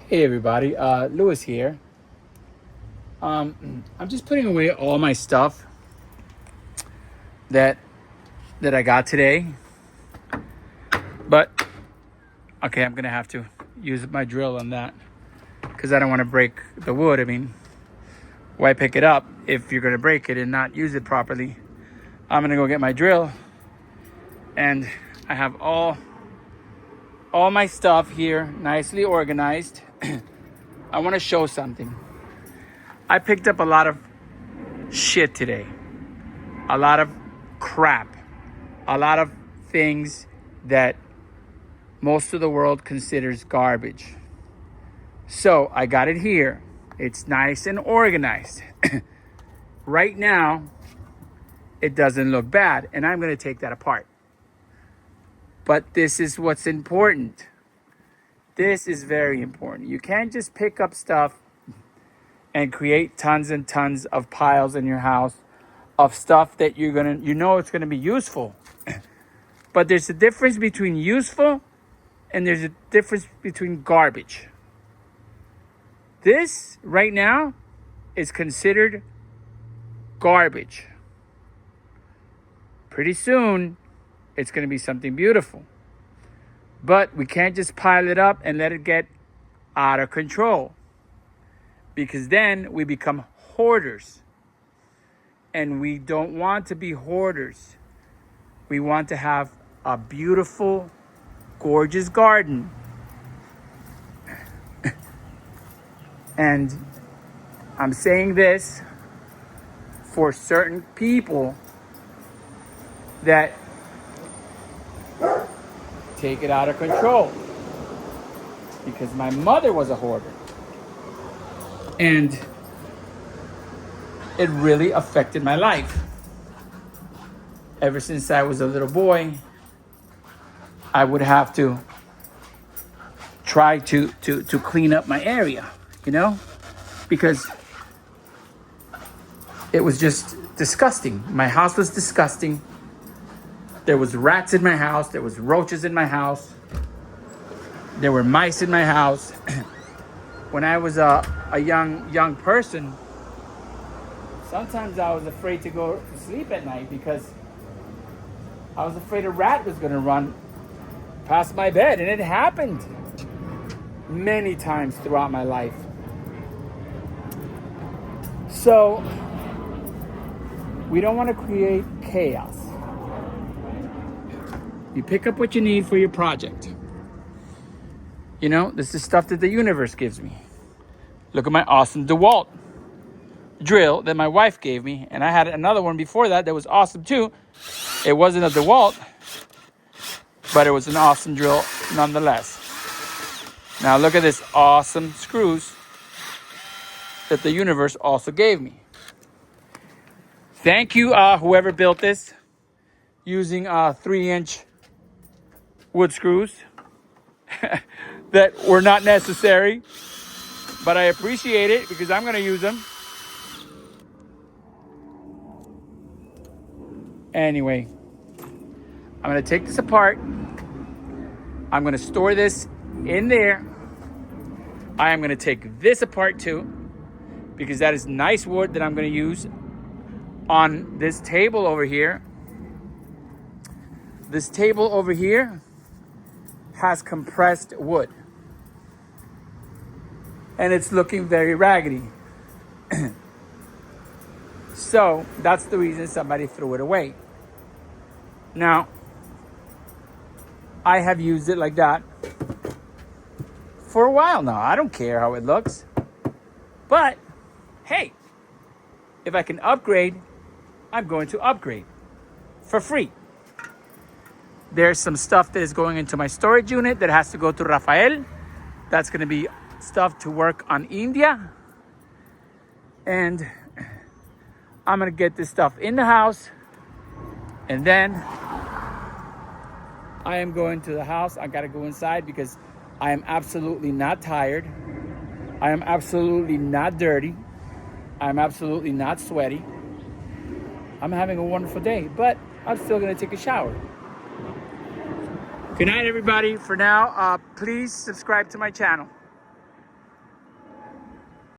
Hey everybody, Lewis here. I'm just putting away all my stuff that I got today. But okay, I'm gonna have to use my drill on that because I don't want to break the wood. I mean, why pick it up if you're gonna break it and not use it properly? I'm gonna go get my drill, and I have all my stuff here nicely organized. I want to show something. I picked up a lot of shit today. A lot of crap. A lot of things that most of the world considers garbage. So I got it here. It's nice and organized. Right now, it doesn't look bad, and I'm going to take that apart. But this is what's important. This is very important. You can't just pick up stuff and create tons and tons of piles in your house of stuff that you know it's gonna be useful. But there's a difference between useful and there's a difference between garbage. This right now is considered garbage. Pretty soon, it's gonna be something beautiful. But we can't just pile it up and let it get out of control, because then we become hoarders. And we don't want to be hoarders. We want to have a beautiful, gorgeous garden. And I'm saying this for certain people that take it out of control. Because my mother was a hoarder. And it really affected my life. Ever since I was a little boy, I would have to try to clean up my area, because it was just disgusting. My house was disgusting. There was rats in my house. There was roaches in my house. There were mice in my house. When I was a young person, sometimes I was afraid to go to sleep at night because I was afraid a rat was going to run past my bed. And it happened many times throughout my life. So we don't want to create chaos. You pick up what you need for your project. This is stuff that the universe gives me. Look at my awesome DeWalt drill that my wife gave me. And I had another one before that was awesome too. It wasn't a DeWalt, but it was an awesome drill nonetheless. Now look at this awesome screws that the universe also gave me. Thank you, whoever built this, using 3-inch wood screws that were not necessary, but I appreciate it because I'm going to use them. Anyway, I'm going to take this apart. I'm going to store this in there. I am going to take this apart too, because that is nice wood that I'm going to use on this table over here. This table over here has compressed wood. And it's looking very raggedy. So that's the reason somebody threw it away. Now, I have used it like that for a while now. I don't care how it looks. But, hey, if I can upgrade, I'm going to upgrade for free. There's some stuff that is going into my storage unit that has to go to Rafael. That's going to be stuff to work on India. And I'm going to get this stuff in the house. And then I am going to the house. I got to go inside because I am absolutely not tired. I am absolutely not dirty. I'm absolutely not sweaty. I'm having a wonderful day, but I'm still going to take a shower. Good night, everybody. For now, please subscribe to my channel.